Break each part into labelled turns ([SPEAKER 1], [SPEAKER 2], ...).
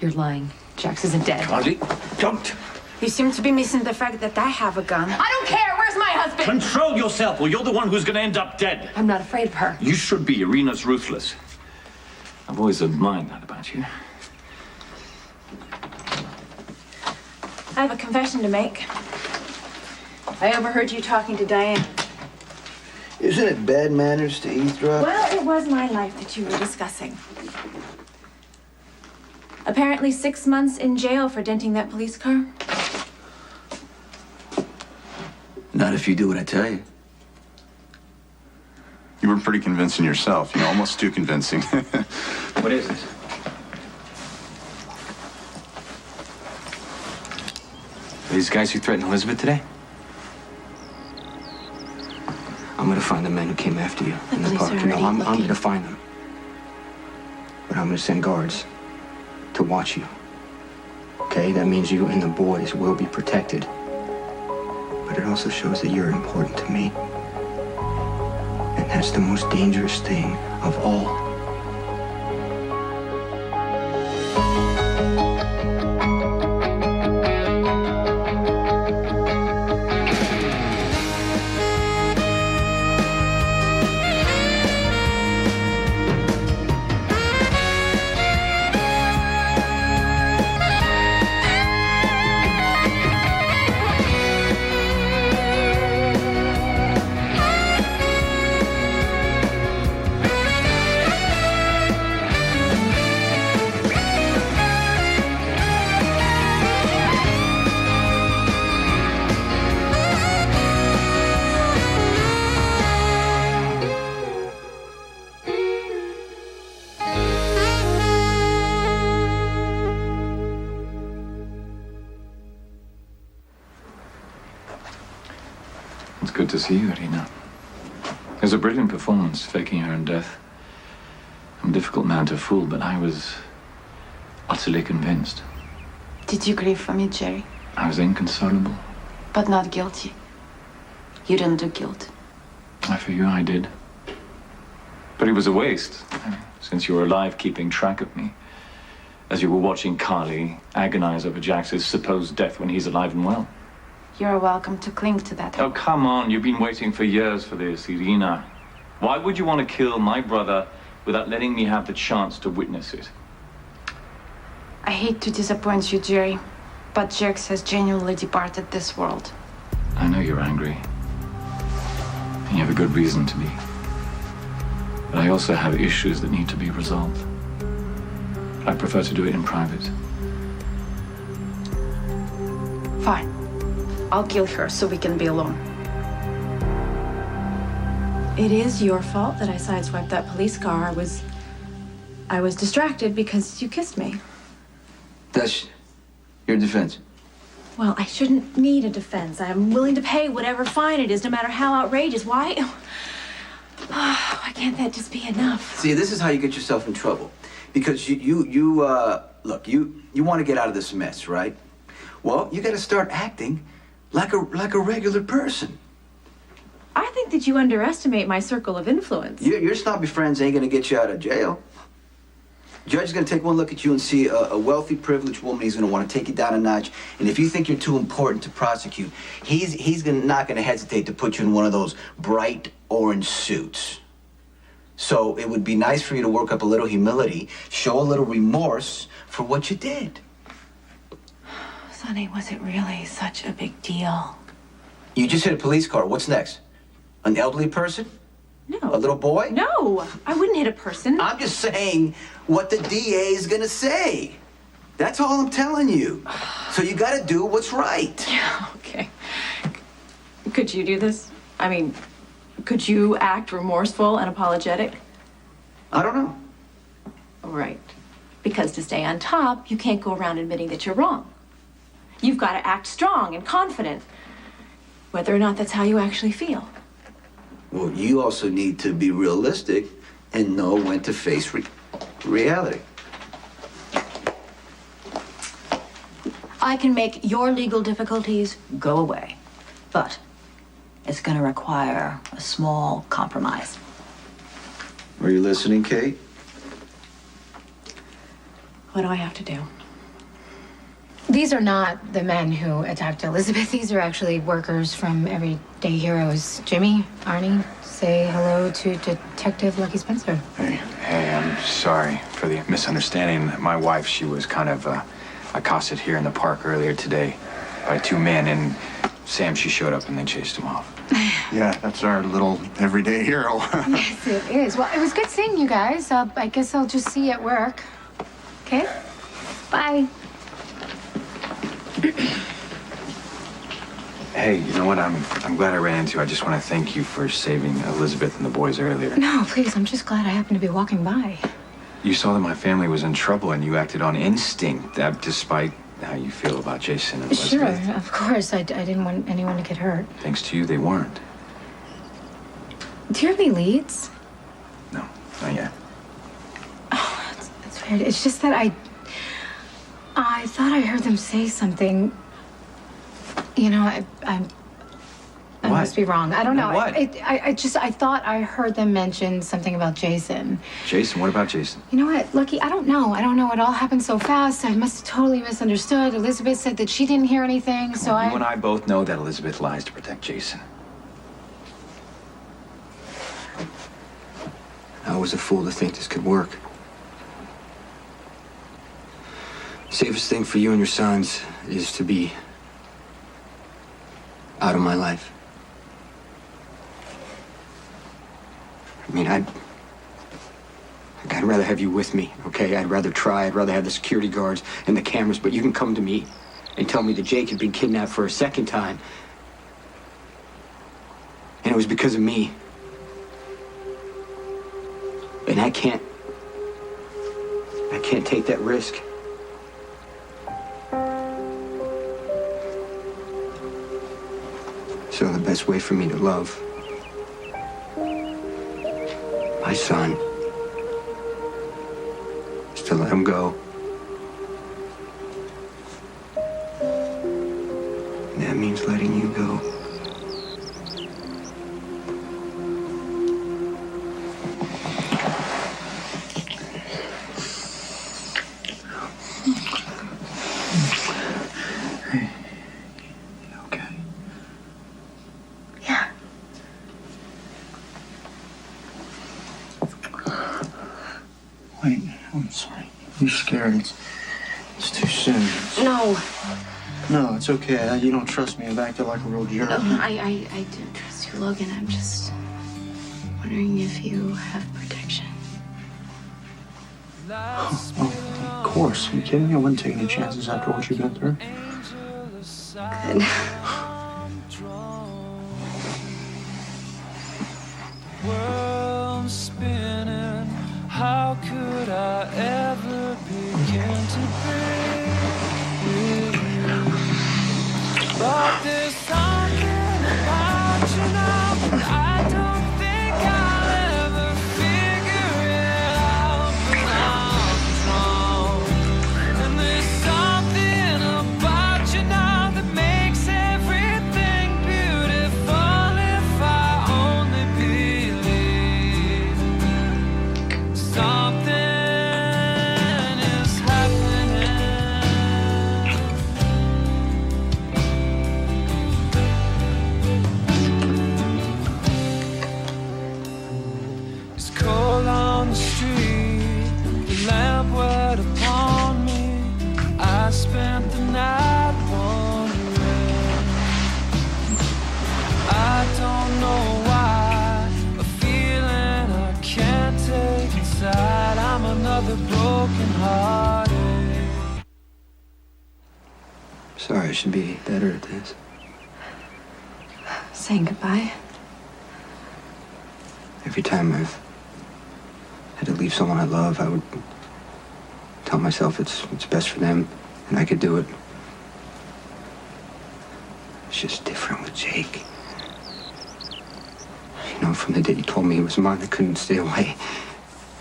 [SPEAKER 1] You're lying. Jax isn't dead.
[SPEAKER 2] Carly, don't.
[SPEAKER 3] You seem to be missing the fact that I have a gun.
[SPEAKER 1] I don't care. Where's my husband?
[SPEAKER 2] Control yourself, or you're the one who's going to end up dead.
[SPEAKER 1] I'm not afraid of her.
[SPEAKER 2] You should be. Irina's ruthless. I've always admired that about you.
[SPEAKER 3] I have a confession to make. I overheard you talking to Diane.
[SPEAKER 4] Isn't it bad manners to eavesdrop?
[SPEAKER 3] Well, it was my life that you were discussing. Apparently 6 months in jail for denting that police car.
[SPEAKER 4] Not if you do what I tell you.
[SPEAKER 5] You were pretty convincing yourself, you know, almost too convincing.
[SPEAKER 2] What is this?
[SPEAKER 6] Are these guys who threatened Elizabeth today? I'm gonna find the men who came after you in the
[SPEAKER 3] police
[SPEAKER 6] park.
[SPEAKER 3] are
[SPEAKER 6] You know,
[SPEAKER 3] already
[SPEAKER 6] I'm
[SPEAKER 3] looking.
[SPEAKER 6] gonna find them. But I'm gonna send guards to watch you. Okay? That means you and the boys will be protected. But it also shows that you're important to me. And that's the most dangerous thing of all.
[SPEAKER 2] It's good to see you, Irina. It was a brilliant performance, faking your own death. I'm a difficult man to fool, but I was utterly convinced.
[SPEAKER 3] Did you grieve for me, Jerry?
[SPEAKER 2] I was inconsolable.
[SPEAKER 3] But not guilty. You didn't do guilt.
[SPEAKER 2] For you, I did. But it was a waste, since you were alive keeping track of me. As you were watching Carly agonize over Jax's supposed death when he's alive and well.
[SPEAKER 3] You're welcome to cling to that.
[SPEAKER 2] Oh, come on. You've been waiting for years for this, Irina. Why would you want to kill my brother without letting me have the chance to witness it?
[SPEAKER 3] I hate to disappoint you, Jerry, but Jax has genuinely departed this world.
[SPEAKER 2] I know you're angry. And you have a good reason to be. But I also have issues that need to be resolved. I prefer to do it in private.
[SPEAKER 3] Fine. I'll kill her so we can be alone. It is your fault that I sideswiped that police car. I was distracted because you kissed me.
[SPEAKER 4] That's your defense.
[SPEAKER 3] Well, I shouldn't need a defense. I'm willing to pay whatever fine it is, no matter how outrageous. Why? Why can't that just be enough?
[SPEAKER 4] See, this is how you get yourself in trouble. Because look, you want to get out of this mess, right? Well, you got to start acting like a regular person.
[SPEAKER 3] I think that you underestimate my circle of influence.
[SPEAKER 4] Your snobby friends ain't gonna get you out of jail. Judge is gonna take one look at you and see a wealthy, privileged woman. He's gonna want to take you down a notch. And if you think you're too important to prosecute, he's not gonna hesitate to put you in one of those bright orange suits. So it would be nice for you to work up a little humility, show a little remorse for what you did.
[SPEAKER 3] Sonny, was it really such a big deal?
[SPEAKER 4] You just hit a police car. What's next? An elderly person?
[SPEAKER 3] No.
[SPEAKER 4] A little boy?
[SPEAKER 3] No, I wouldn't hit a person.
[SPEAKER 4] I'm just saying what the DA is gonna say. That's all I'm telling you. So you gotta do what's right.
[SPEAKER 3] Yeah, okay. Could you do this? I mean, could you act remorseful and apologetic?
[SPEAKER 4] I don't know.
[SPEAKER 3] Right. Because to stay on top, you can't go around admitting that you're wrong. You've got to act strong and confident, whether or not that's how you actually feel.
[SPEAKER 4] Well, you also need to be realistic and know when to face reality.
[SPEAKER 7] I can make your legal difficulties go away, but it's going to require a small compromise.
[SPEAKER 4] Are you listening, Kate?
[SPEAKER 3] What do I have to do?
[SPEAKER 8] These are not the men who attacked Elizabeth. These are actually workers from Everyday Heroes. Jimmy, Arnie, say hello to Detective Lucky Spencer.
[SPEAKER 9] Hey, I'm sorry for the misunderstanding. My wife, she was kind of accosted here in the park earlier today by two men, and Sam, she showed up and they chased him off.
[SPEAKER 5] Yeah, that's our little everyday hero.
[SPEAKER 8] Yes, it is. Well, it was good seeing you guys. I guess I'll just see you at work. Okay? Bye.
[SPEAKER 9] Hey, you know what? I'm glad I ran into you. I just want to thank you for saving Elizabeth and the boys earlier.
[SPEAKER 8] No, please. I'm just glad I happened to be walking by.
[SPEAKER 9] You saw that my family was in trouble and you acted on instinct, despite how you feel about Jason and Elizabeth.
[SPEAKER 8] Sure, of course. I didn't want anyone to get hurt.
[SPEAKER 9] Thanks to you, they weren't.
[SPEAKER 8] Do you have any leads?
[SPEAKER 9] No, not yet.
[SPEAKER 8] Oh, that's weird. It's just that I thought I heard them say something. You know, I must be wrong. I don't know.
[SPEAKER 9] What?
[SPEAKER 8] I thought I heard them mention something about Jason.
[SPEAKER 9] Jason? What about Jason?
[SPEAKER 8] You know what, Lucky? I don't know. It all happened so fast. I must have totally misunderstood. Elizabeth said that she didn't hear anything, so
[SPEAKER 9] You and I both know that Elizabeth lies to protect Jason.
[SPEAKER 6] I was a fool to think this could work. Safest thing for you and your sons is to be out of my life. I mean, I'd rather have you with me, okay? I'd rather have the security guards and the cameras, but you can come to me and tell me that Jake had been kidnapped for a second time. And it was because of me. And I can't take that risk. So the best way for me to love my son is to let him go. And that means letting you go. Wait, I'm sorry. You're scared. It's too soon.
[SPEAKER 8] No.
[SPEAKER 6] No, it's okay. You don't trust me. I've acted like a real jerk.
[SPEAKER 8] No, I do trust you, Logan. I'm just wondering if you have protection.
[SPEAKER 6] Oh, of course. Are you kidding me? I wouldn't take any chances after what you've been through.
[SPEAKER 8] Good.
[SPEAKER 10] World spinning, how could I ever begin to be with you? But there's something about you now that I don't think I'll ever figure it out. But I'm strong, and there's something about you now that makes everything beautiful if I only believe. Something is happening. It's cold on the street, the lamp wet upon me. I spent the night wondering. I don't know why, a feeling I can't take inside. I'm another broken hearted.
[SPEAKER 6] Sorry, I should be better at this.
[SPEAKER 8] Saying goodbye.
[SPEAKER 6] Every time I've had to leave someone I love, I would tell myself it's best for them and I could do it. It's just different with Jake. You know, from the day you told me he was mine, I couldn't stay away.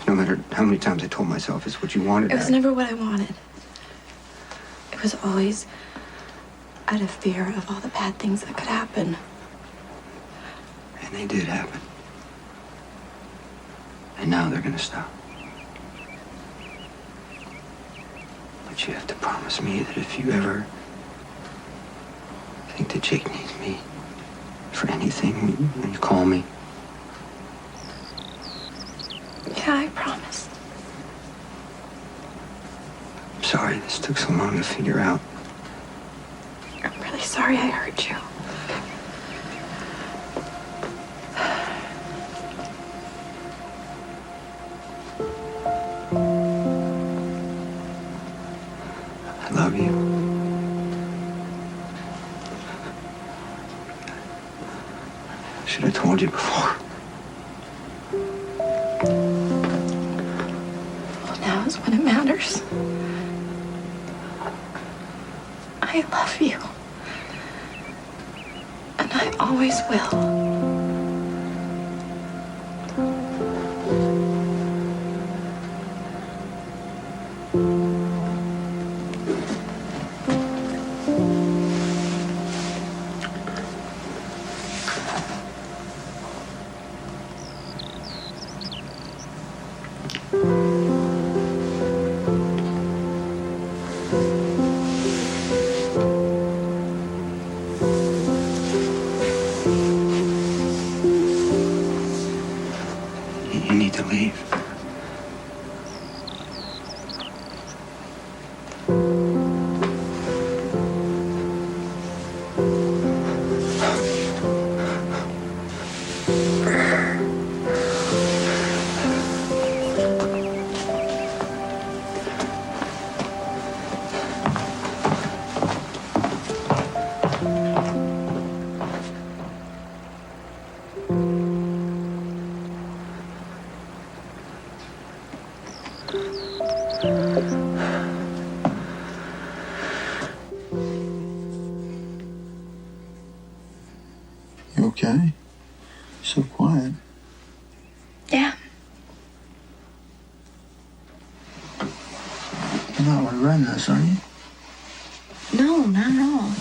[SPEAKER 6] No matter how many times I told myself it's what you wanted.
[SPEAKER 3] It was never what I wanted. It was always out of fear of all the bad things that could happen.
[SPEAKER 6] And they did happen. And now they're gonna stop. But But you have to promise me that if you ever think that Jake needs me for anything, when you call me.
[SPEAKER 3] Yeah, I promise.
[SPEAKER 6] I'm sorry this took so long to figure out.
[SPEAKER 3] I'm really sorry I hurt you.
[SPEAKER 6] I love you. I should have told you before.
[SPEAKER 3] Well, now is when it matters. I love you. And I always will.
[SPEAKER 6] You need to leave.
[SPEAKER 5] You okay? So quiet.
[SPEAKER 3] Yeah.
[SPEAKER 5] You're not regretting this, are you?
[SPEAKER 8] No, not at all.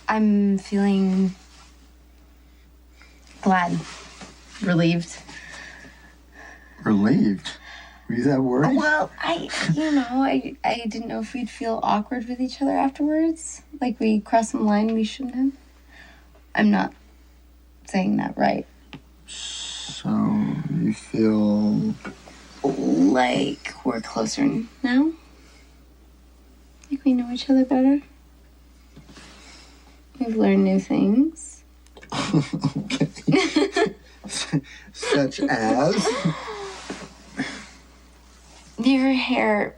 [SPEAKER 8] I'm feeling glad, relieved.
[SPEAKER 5] Relieved? Were you that worried?
[SPEAKER 8] Well, I didn't know if we'd feel awkward with each other afterwards. Like we crossed some line we shouldn't have. I'm not saying that right.
[SPEAKER 5] So, you feel...
[SPEAKER 8] Like we're closer now? Like we know each other better? We've learned new things.
[SPEAKER 5] Okay. Such as?
[SPEAKER 8] Your hair,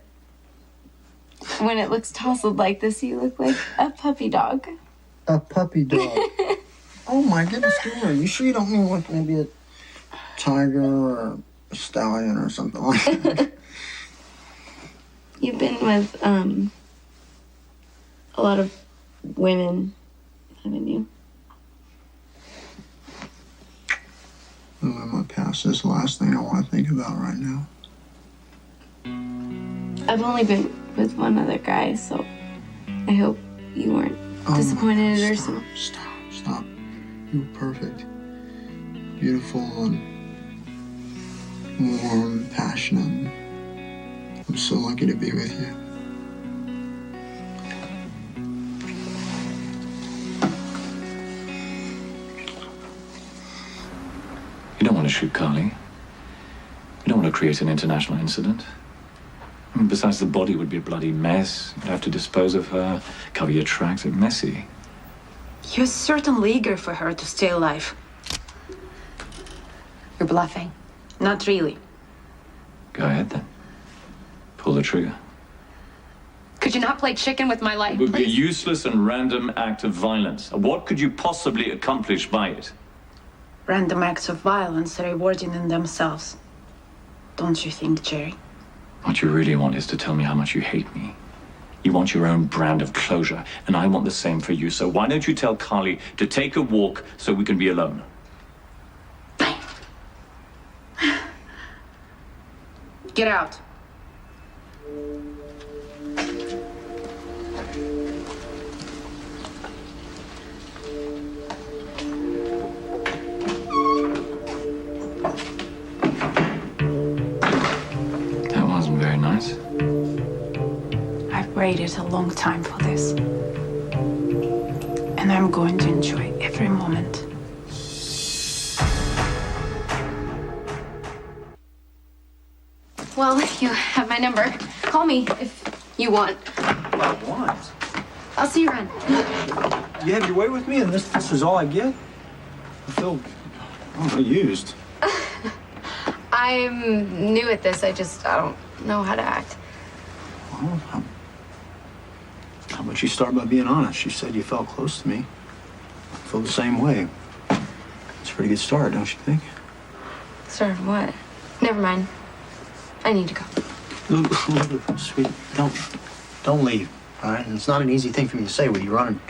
[SPEAKER 8] when it looks tousled like this, you look like a puppy dog.
[SPEAKER 5] A puppy dog. Oh my goodness, are you sure you don't mean like maybe a tiger or a stallion or something like that?
[SPEAKER 8] You've been with, a lot of women, haven't you?
[SPEAKER 5] Well, in my past is the last thing I want to think about right now.
[SPEAKER 8] I've only been with one other guy, so I hope you weren't disappointed or something.
[SPEAKER 5] Stop. You were perfect. Beautiful and warm, passionate. I'm so lucky to be with you.
[SPEAKER 2] You don't want to shoot Carly. You don't want to create an international incident. I mean, besides, the body would be a bloody mess. You'd have to dispose of her, cover your tracks. It's messy.
[SPEAKER 1] You're certainly eager for her to stay alive.
[SPEAKER 3] You're bluffing.
[SPEAKER 1] Not really.
[SPEAKER 2] Go ahead, then. Pull the trigger.
[SPEAKER 1] Could you not play chicken with my life,
[SPEAKER 2] It would be a
[SPEAKER 1] please?
[SPEAKER 2] useless and random act of violence. What could you possibly accomplish by it?
[SPEAKER 1] Random acts of violence are rewarding in themselves. Don't you think, Jerry?
[SPEAKER 2] What you really want is to tell me how much you hate me. You want your own brand of closure, and I want the same for you. So why don't you tell Carly to take a walk so we can be alone?
[SPEAKER 1] Get out.
[SPEAKER 2] That wasn't very nice.
[SPEAKER 1] waited a long time for this. And I'm going to enjoy every moment.
[SPEAKER 11] Well, you have my number. Call me if you want.
[SPEAKER 5] I want.
[SPEAKER 11] I'll see you around.
[SPEAKER 5] You have your way with me, and this is all I get? I feel, used.
[SPEAKER 11] I'm new at this. I don't know how to act.
[SPEAKER 5] Well, how about you start by being honest? You said you felt close to me. I feel the same way. It's a pretty good start, don't you think?
[SPEAKER 11] Start of what? Never mind. I need to go.
[SPEAKER 5] Look, sweet, don't leave, all right? And it's not an easy thing for me to say with you running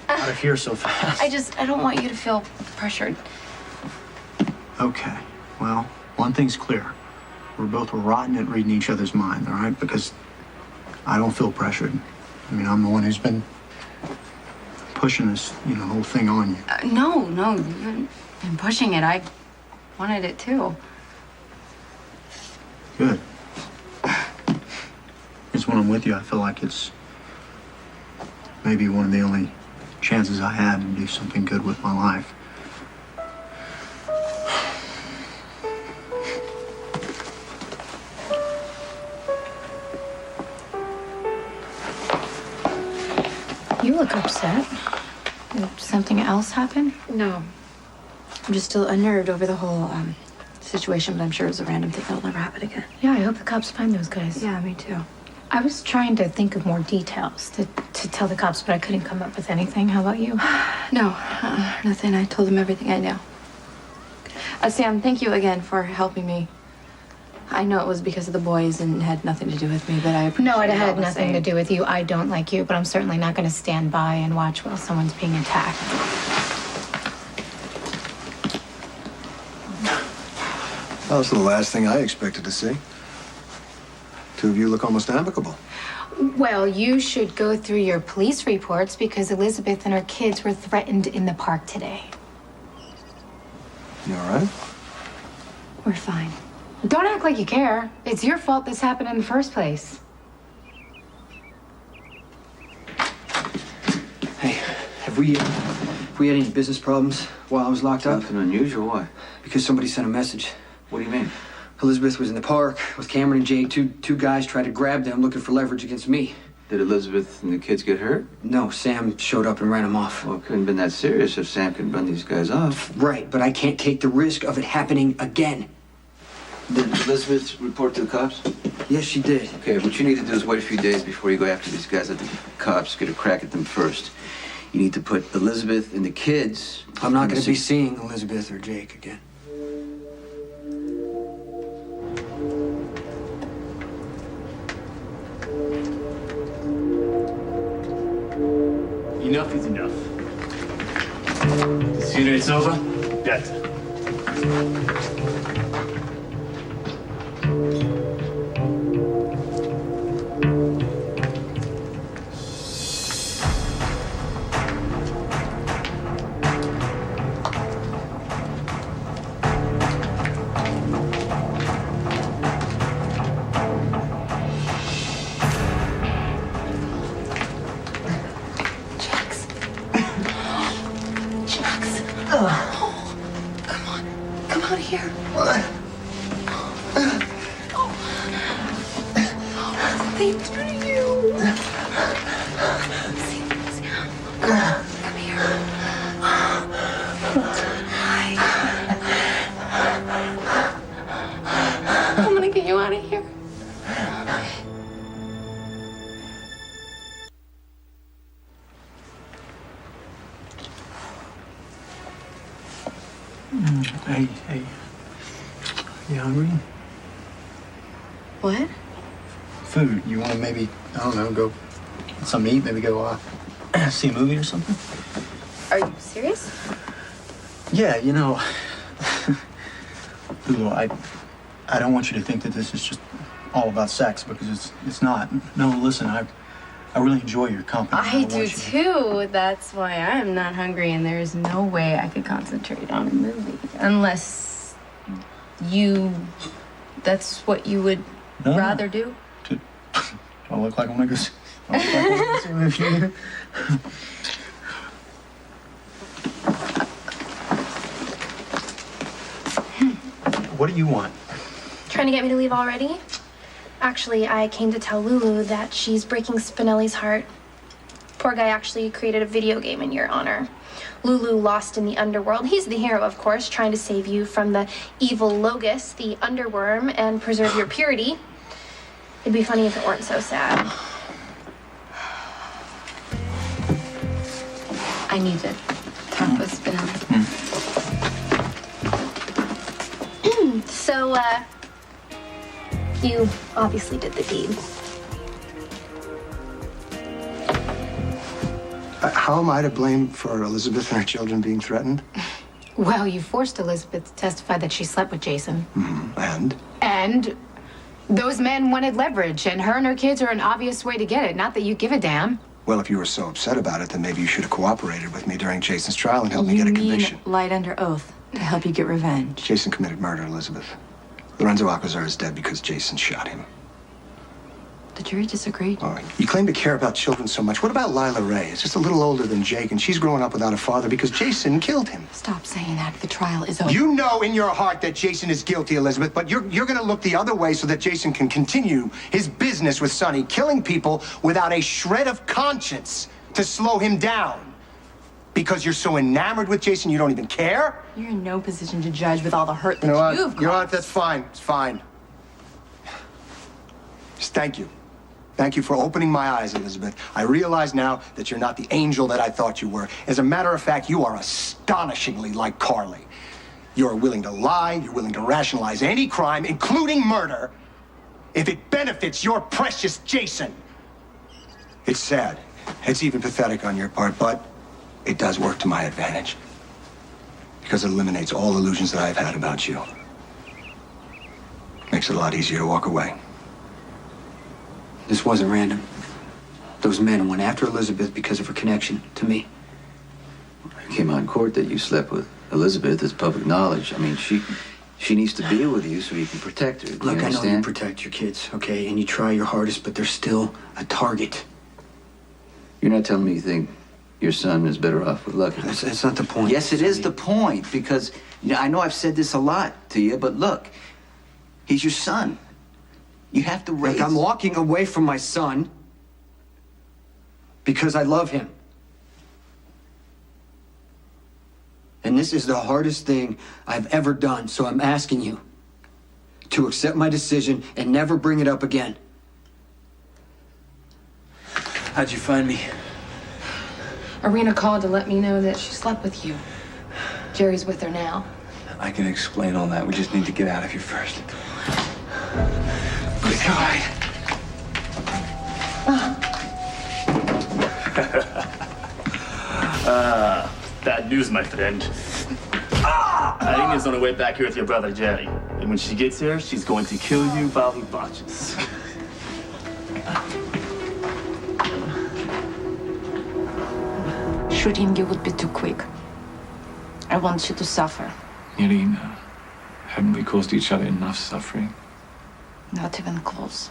[SPEAKER 5] out of here so fast.
[SPEAKER 11] I don't want you to feel pressured.
[SPEAKER 5] Okay, well, one thing's clear. We're both rotten at reading each other's mind, all right? Because I don't feel pressured. I mean, I'm the one who's been pushing this, whole thing on you.
[SPEAKER 11] No, you've been pushing it. I wanted it too.
[SPEAKER 5] Good. Because when I'm with you, I feel like it's maybe one of the only chances I have to do something good with my life.
[SPEAKER 8] You look upset. Did something else happen?
[SPEAKER 11] No. I'm just still unnerved over the whole situation, but I'm sure it's a random thing that'll never happen again.
[SPEAKER 8] Yeah, I hope the cops find those guys.
[SPEAKER 11] Yeah, me too.
[SPEAKER 8] I was trying to think of more details to tell the cops, but I couldn't come up with anything. How about you?
[SPEAKER 11] No, nothing. I told them everything I knew. Sam, thank you again for helping me. I know it was because of the boys and had nothing to do with me, but I appreciate it.
[SPEAKER 8] No, it had
[SPEAKER 11] all the
[SPEAKER 8] nothing to
[SPEAKER 11] same.
[SPEAKER 8] do with you. I don't like you, but I'm certainly not going to stand by and watch while someone's being attacked.
[SPEAKER 12] That was the last thing I expected to see. Two of you look almost amicable.
[SPEAKER 8] Well, you should go through your police reports because Elizabeth and her kids were threatened in the park today.
[SPEAKER 12] You all right?
[SPEAKER 11] We're fine.
[SPEAKER 8] Don't act like you care. It's your fault this happened in the first place.
[SPEAKER 6] Hey, have we had any business problems while I was locked up?
[SPEAKER 4] Nothing unusual. Why?
[SPEAKER 6] Because somebody sent a message.
[SPEAKER 4] What do you mean?
[SPEAKER 6] Elizabeth was in the park with Cameron and Jake. Two guys tried to grab them looking for leverage against me.
[SPEAKER 4] Did Elizabeth and the kids get hurt?
[SPEAKER 6] No, Sam showed up and ran them off.
[SPEAKER 4] Well, it couldn't have been that serious if Sam could run these guys off.
[SPEAKER 6] Right, but I can't take the risk of it happening again.
[SPEAKER 4] Did Elizabeth report to the cops?
[SPEAKER 6] Yes, she did.
[SPEAKER 4] Okay, what you need to do is wait a few days before you go after these guys. Let the cops get a crack at them first. You need to put Elizabeth and the kids...
[SPEAKER 6] I'm not going to be seeing Elizabeth or Jake again.
[SPEAKER 13] Enough is enough. The sooner it's over, better.
[SPEAKER 11] Come out here.
[SPEAKER 12] What?
[SPEAKER 11] What did they do to you? Come here. Hi. I'm gonna get you out of here.
[SPEAKER 5] Hey. You hungry?
[SPEAKER 11] What?
[SPEAKER 5] Food. You want to maybe, I don't know, go get something to eat? Maybe go see a movie or something?
[SPEAKER 11] Are you serious?
[SPEAKER 5] Yeah, Lulu, I don't want you to think that this is just all about sex because it's not. No, listen, I really enjoy your company.
[SPEAKER 11] I do too. That's why I'm not hungry, and there's no way I could concentrate on a movie unless that's what you would rather do.
[SPEAKER 5] Do I look like I'm gonna go What do you want?
[SPEAKER 14] Trying to get me to leave already? Actually, I came to tell Lulu that she's breaking Spinelli's heart. Poor guy actually created a video game in your honor. Lulu lost in the underworld. He's the hero, of course, trying to save you from the evil Logus, the underworm, and preserve your purity. It'd be funny if it weren't so sad.
[SPEAKER 11] I need to talk with Spinelli.
[SPEAKER 14] So, you obviously did the deed.
[SPEAKER 5] How am I to blame for Elizabeth and her children being threatened?
[SPEAKER 8] Well, you forced Elizabeth to testify that she slept with Jason.
[SPEAKER 5] And?
[SPEAKER 8] And those men wanted leverage, and her kids are an obvious way to get it. Not that you give a damn.
[SPEAKER 12] Well, if you were so upset about it, then maybe you should have cooperated with me during Jason's trial and helped me get a conviction.
[SPEAKER 11] You mean lied under oath to help you get revenge.
[SPEAKER 12] Jason committed murder, Elizabeth. Lorenzo Alcazar is dead because Jason shot him.
[SPEAKER 11] The jury disagreed.
[SPEAKER 12] All right. You claim to care about children so much. What about Lila Ray? It's just a little older than Jake, and she's growing up without a father because Jason killed him.
[SPEAKER 11] Stop saying that. The trial is over.
[SPEAKER 12] You know in your heart that Jason is guilty, Elizabeth, but you're going to look the other way so that Jason can continue his business with Sonny, killing people without a shred of conscience to slow him down. Because you're so enamored with Jason, you don't even care?
[SPEAKER 11] You're in no position to judge with all the hurt that
[SPEAKER 12] You know what?
[SPEAKER 11] you've
[SPEAKER 12] You know what?
[SPEAKER 11] caused.
[SPEAKER 12] That's fine. It's fine. Just thank you. Thank you for opening my eyes, Elizabeth. I realize now that you're not the angel that I thought you were. As a matter of fact, you are astonishingly like Carly. You're willing to lie, you're willing to rationalize any crime, including murder, if it benefits your precious Jason. It's sad. It's even pathetic on your part, but it does work to my advantage. Because it eliminates all illusions that I've had about you. Makes it a lot easier to walk away.
[SPEAKER 6] This wasn't random. Those men went after Elizabeth because of her connection to me.
[SPEAKER 4] It came out in court that you slept with Elizabeth. It's public knowledge. I mean, she needs to be with you so you can protect her. Do you
[SPEAKER 6] Look, I know you
[SPEAKER 4] understand?
[SPEAKER 6] protect your kids, okay? And you try your hardest, but they're still a target.
[SPEAKER 4] You're not telling me you think your son is better off with Lucky.
[SPEAKER 6] That's not the point.
[SPEAKER 4] Yes, it is the point, because I know I've said this a lot to you, but look, he's your son. You have to raise...
[SPEAKER 6] Look, I'm walking away from my son because I love him. And this is the hardest thing I've ever done, so I'm asking you to accept my decision and never bring it up again. How'd you find me?
[SPEAKER 8] Irina called to let me know that she slept with you. Jerry's with her now.
[SPEAKER 6] I can explain all that. We just need to get out of here first. Good God.
[SPEAKER 13] Bad news, my friend. Irina's on her way back here with your brother, Jerry. And when she gets here, she's going to kill you while he watches.
[SPEAKER 1] Shooting you would be too quick. I want you to suffer.
[SPEAKER 2] Irina, haven't we caused each other enough suffering?
[SPEAKER 1] Not even close.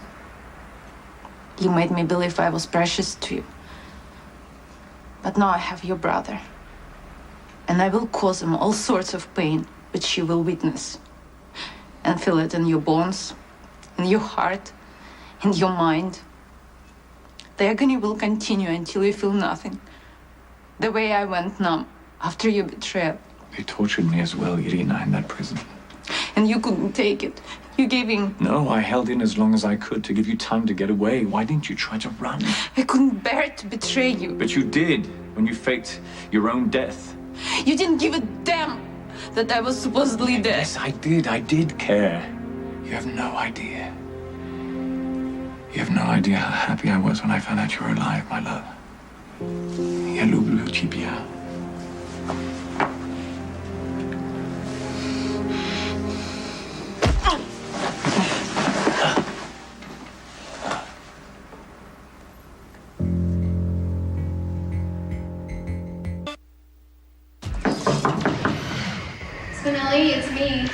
[SPEAKER 1] You made me believe I was precious to you. But now I have your brother. And I will cause him all sorts of pain, which you will witness. And feel it in your bones, in your heart, in your mind. The agony will continue until you feel nothing. The way I went numb after your betrayal.
[SPEAKER 2] They tortured me as well, Irina, in that prison.
[SPEAKER 1] And you couldn't take it. You gave in.
[SPEAKER 2] No, I held in as long as I could to give you time to get away. Why didn't you try to run?
[SPEAKER 1] I couldn't bear to betray you.
[SPEAKER 2] But you did, when you faked your own death.
[SPEAKER 1] You didn't give a damn that I was supposedly dead.
[SPEAKER 2] Yes, I did. I did care. You have no idea. You have no idea how happy I was when I found out you were alive, my love. Я люблю тебя.
[SPEAKER 14] Spinelli, it's me.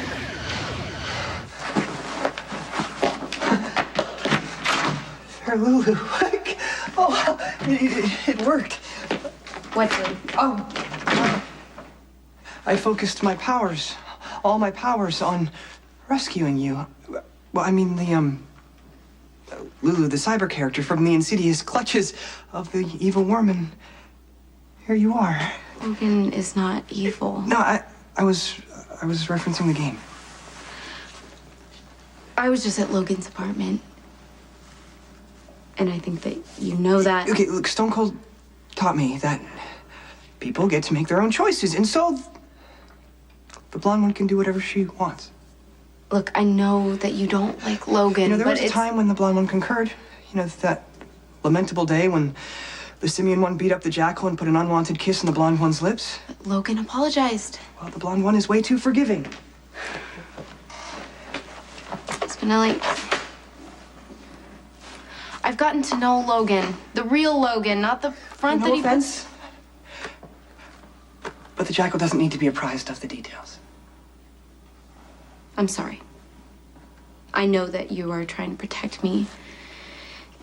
[SPEAKER 5] Lulu,
[SPEAKER 6] Oh, it worked.
[SPEAKER 14] What did?
[SPEAKER 6] I focused my powers, all my powers, on rescuing you. Well, I mean, Lulu, the cyber character, from the insidious clutches of the evil worm, and here you are.
[SPEAKER 11] Logan is not evil.
[SPEAKER 6] No, I was referencing the game.
[SPEAKER 11] I was just at Logan's apartment. And I think that you know that.
[SPEAKER 6] Okay, look, Stone Cold taught me that people get to make their own choices, and so the blonde one can do whatever she wants.
[SPEAKER 11] Look, I know that you don't like Logan,
[SPEAKER 6] You know, there
[SPEAKER 11] but
[SPEAKER 6] was a
[SPEAKER 11] it's...
[SPEAKER 6] time when the blonde one concurred. You know, that lamentable day when the simian one beat up the jackal and put an unwanted kiss on the blonde one's lips.
[SPEAKER 11] But Logan apologized.
[SPEAKER 6] Well, the blonde one is way too forgiving.
[SPEAKER 11] Spinelli, I've gotten to know Logan. The real Logan, not the front
[SPEAKER 6] No
[SPEAKER 11] that he...
[SPEAKER 6] offense, but the jackal doesn't need to be apprised of the details.
[SPEAKER 11] I'm sorry. I know that you are trying to protect me,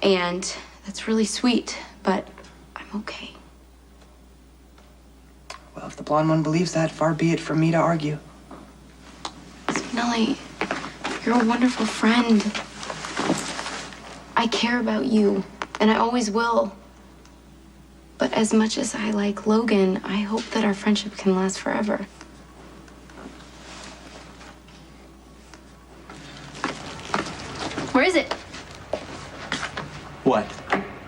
[SPEAKER 11] and that's really sweet, but I'm okay.
[SPEAKER 6] Well, if the blonde one believes that, far be it from me to argue.
[SPEAKER 11] Spinelli, you're a wonderful friend. I care about you, and I always will. But as much as I like Logan, I hope that our friendship can last forever.
[SPEAKER 14] Where is it?
[SPEAKER 5] What?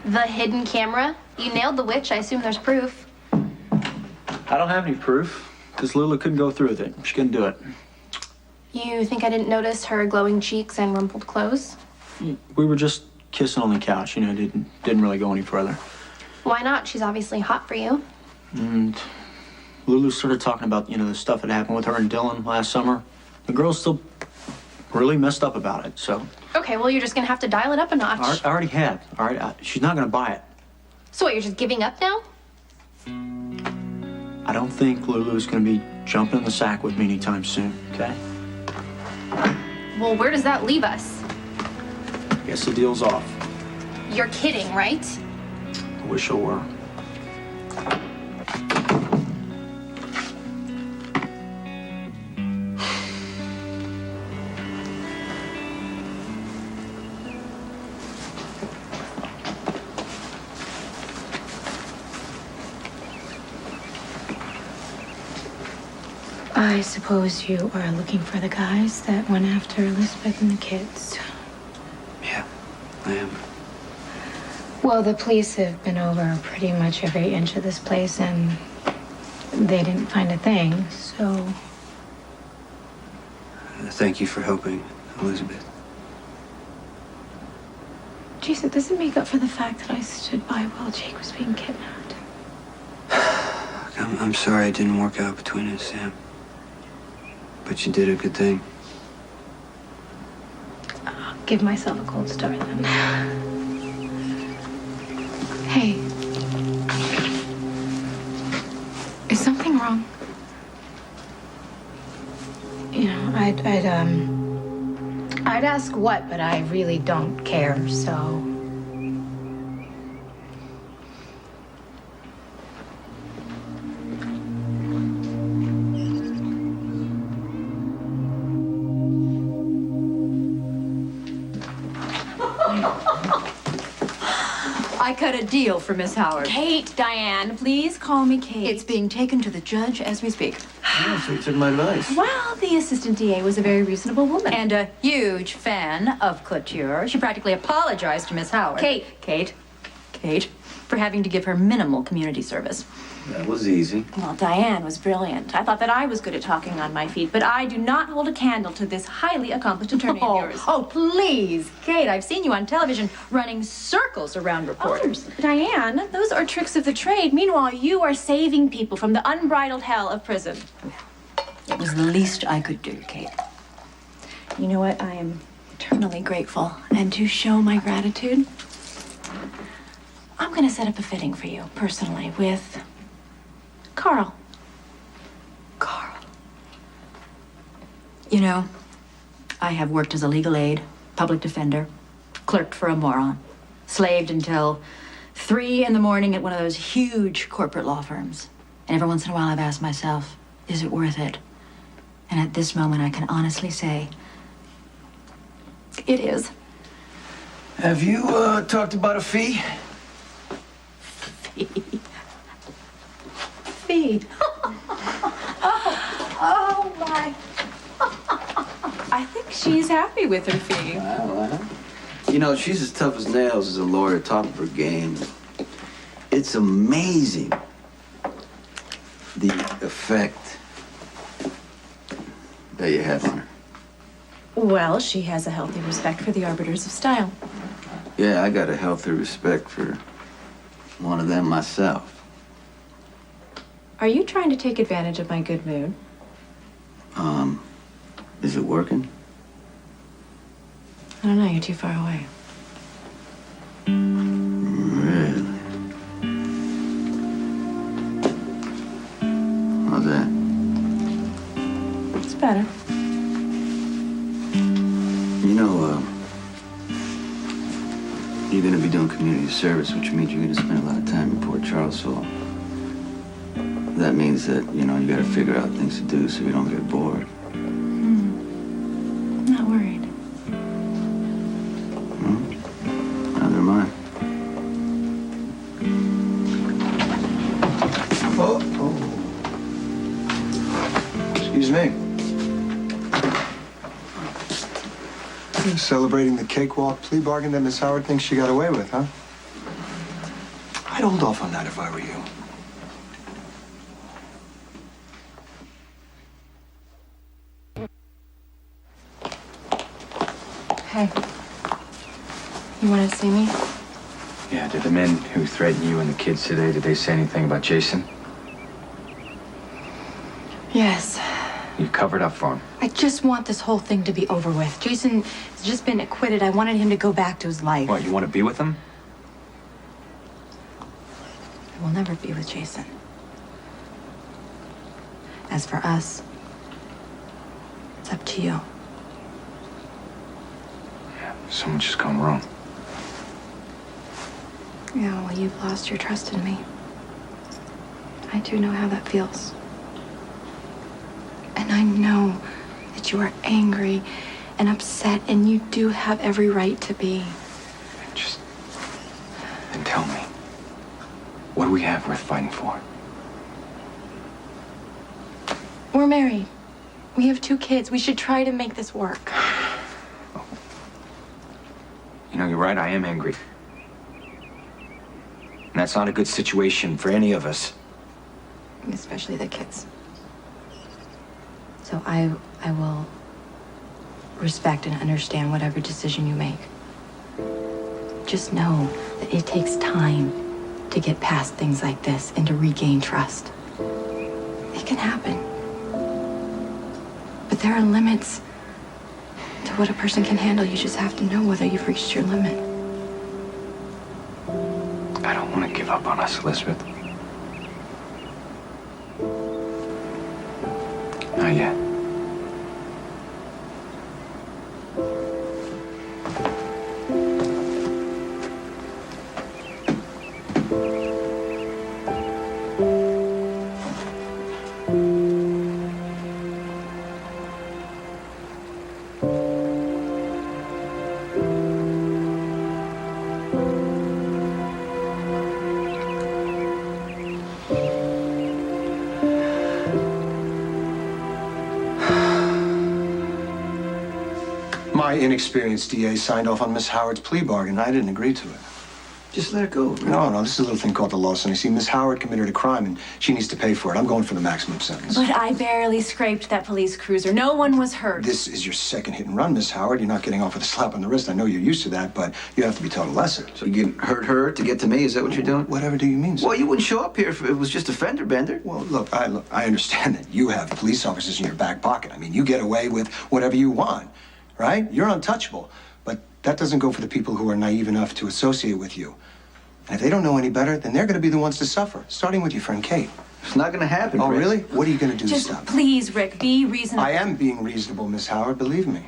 [SPEAKER 14] The hidden camera? You nailed the witch. I assume there's proof.
[SPEAKER 5] I don't have any proof, because Lulu couldn't go through with it. She couldn't do it.
[SPEAKER 14] You think I didn't notice her glowing cheeks and rumpled clothes?
[SPEAKER 5] We were just kissing on the couch, you know, didn't really go any further.
[SPEAKER 14] Why not? She's obviously hot for you.
[SPEAKER 5] And Lulu started talking about, you know, the stuff that happened with her and Dylan last summer. The girl's still really messed up about it, so...
[SPEAKER 14] Okay, well, you're just gonna have to dial it up a notch.
[SPEAKER 5] I already have, all right? She's not gonna buy it.
[SPEAKER 14] So what, you're just giving up now?
[SPEAKER 5] I don't think Lulu's gonna be jumping in the sack with me anytime soon, okay?
[SPEAKER 14] Well, where does that leave us?
[SPEAKER 5] Guess the deal's off.
[SPEAKER 14] You're kidding, right?
[SPEAKER 5] I wish I were.
[SPEAKER 8] I suppose you are looking for the guys that went after Elizabeth and the kids.
[SPEAKER 4] Yeah, I am.
[SPEAKER 8] Well, the police have been over pretty much every inch of this place, and they didn't find a thing, so...
[SPEAKER 4] Thank you for helping, Elizabeth.
[SPEAKER 8] Jason, does it make up for the fact that I stood by while Jake was being kidnapped?
[SPEAKER 4] I'm sorry it didn't work out between us, Sam. But you did a good thing.
[SPEAKER 8] I'll give myself a cold start then. Hey. Is something wrong? You know, I'd ask what, but I really don't care, so...
[SPEAKER 7] I cut a deal for Miss Howard.
[SPEAKER 3] Kate, Diane, please call me Kate.
[SPEAKER 7] It's being taken to the judge as we speak.
[SPEAKER 4] Yeah, so you took my advice.
[SPEAKER 3] Well, the assistant DA was a very reasonable woman.
[SPEAKER 7] And a huge fan of couture. She practically apologized to Miss Howard. Kate, for having to give her minimal community service.
[SPEAKER 4] That was easy.
[SPEAKER 3] Well, Diane was brilliant. I thought that I was good at talking on my feet, but I do not hold a candle to this highly accomplished attorney of yours.
[SPEAKER 7] Oh, please, Kate, I've seen you on television running circles around reporters.
[SPEAKER 3] Oh, Diane, those are tricks of the trade. Meanwhile, you are saving people from the unbridled hell of prison.
[SPEAKER 7] It was the least I could do, Kate.
[SPEAKER 3] You know what? I am eternally grateful. And to show my gratitude, I'm going to set up a fitting for you, personally, with Carl.
[SPEAKER 7] Carl. You know, I have worked as a legal aid, public defender, clerked for a moron, slaved until 3 in the morning at one of those huge corporate law firms. And every once in a while I've asked myself, is it worth it? And at this moment I can honestly say, it is.
[SPEAKER 4] Have you talked about a fee?
[SPEAKER 3] Fee. Oh my. I think she's happy with her fee.
[SPEAKER 4] You know, she's as tough as nails as a lawyer, top of her game. It's amazing the effect that you have on her.
[SPEAKER 3] Well, she has a healthy respect for the arbiters of style.
[SPEAKER 4] Yeah, I got a healthy respect for one of them myself.
[SPEAKER 3] Are you trying to take advantage of my good mood?
[SPEAKER 4] Is it working?
[SPEAKER 3] I don't know, you're too far away.
[SPEAKER 4] Really? How's that?
[SPEAKER 3] It's better.
[SPEAKER 4] You know, you're gonna be doing community service, which means you're gonna spend a lot of time in Port Charles, so that means that, you know, you gotta figure out things to do so you don't get bored.
[SPEAKER 3] I'm not worried.
[SPEAKER 4] Neither am I.
[SPEAKER 12] Excuse me. Celebrating the cakewalk plea bargain that Miss Howard thinks she got away with, huh? I'd hold off on that if I were you.
[SPEAKER 11] Hey. You want to see me?
[SPEAKER 9] Yeah, did the men who threatened you and the kids today, did they say anything about Jason?
[SPEAKER 11] Yes.
[SPEAKER 9] You covered up for him.
[SPEAKER 3] I just want this whole thing to be over with. Jason has just been acquitted. I wanted him to go back to his life.
[SPEAKER 9] What, you want to be with him?
[SPEAKER 3] I will never be with Jason. As for us, it's up to you.
[SPEAKER 9] So much has gone wrong.
[SPEAKER 11] Yeah, well, you've lost your trust in me. I do know how that feels. And I know that you are angry and upset, and you do have every right to be.
[SPEAKER 9] Then tell me, what do we have worth fighting for?
[SPEAKER 11] We're married. We have 2 kids. We should try to make this work.
[SPEAKER 9] You know, you're right, I am angry. And that's not a good situation for any of us.
[SPEAKER 11] Especially the kids. So I will respect and understand whatever decision you make. Just know that it takes time to get past things like this and to regain trust. It can happen. But there are limits to what a person can handle. You just have to know whether you've reached your limit.
[SPEAKER 9] I don't want to give up on us, Elizabeth. Not yet.
[SPEAKER 12] My inexperienced DA signed off on Miss Howard's plea bargain. I didn't agree to it.
[SPEAKER 4] Just let it go.
[SPEAKER 12] No, this is a little thing called the larceny. See, Miss Howard committed a crime, and she needs to pay for it. I'm going for the maximum sentence.
[SPEAKER 3] But I barely scraped that police cruiser. No one was hurt.
[SPEAKER 12] This is your second hit and run, Miss Howard. You're not getting off with a slap on the wrist. I know you're used to that, but you have to be taught a lesson.
[SPEAKER 4] So you hurt her to get to me? Is that what you're doing?
[SPEAKER 12] Whatever do you mean, sir?
[SPEAKER 4] Well, you wouldn't show up here if it was just a fender bender.
[SPEAKER 12] Well, look, I understand that you have police officers in your back pocket. I mean, you get away with whatever you want, right? You're untouchable. But that doesn't go for the people who are naive enough to associate with you. And if they don't know any better, then they're going to be the ones to suffer, starting with your friend Kate.
[SPEAKER 4] It's not going to happen,
[SPEAKER 12] Oh,
[SPEAKER 4] Rick.
[SPEAKER 12] really? What are you going to do
[SPEAKER 3] Just
[SPEAKER 12] to stop it?
[SPEAKER 3] please, Rick, be reasonable.
[SPEAKER 12] I am being reasonable, Miss Howard, believe me.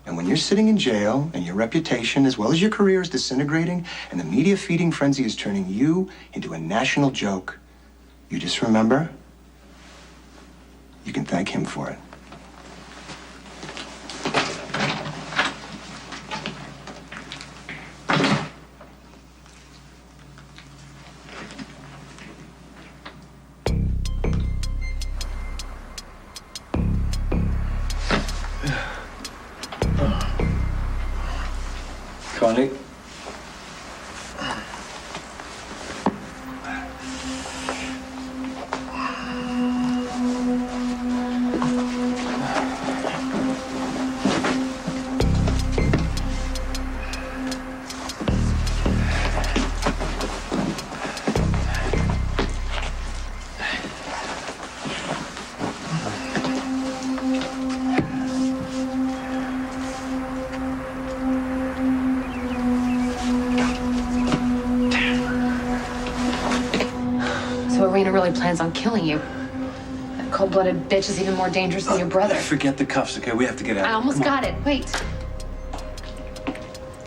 [SPEAKER 12] And when you're sitting in jail and your reputation as well as your career is disintegrating and the media feeding frenzy is turning you into a national joke, you just remember, you can thank him for it.
[SPEAKER 2] Carly?
[SPEAKER 11] Irina really plans on killing you. That cold-blooded bitch is even more dangerous than your brother.
[SPEAKER 15] Forget the cuffs, okay? We have to get out.
[SPEAKER 11] I almost got it. Wait.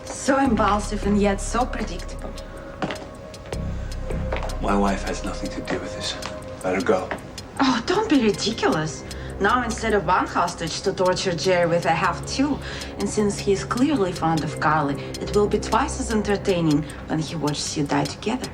[SPEAKER 1] So impulsive and yet so predictable.
[SPEAKER 15] My wife has nothing to do with this. Let her go.
[SPEAKER 1] Oh, don't be ridiculous. Now, instead of one hostage to torture Jerry with, I have two. And since he is clearly fond of Carly, it will be twice as entertaining when he watches you die together.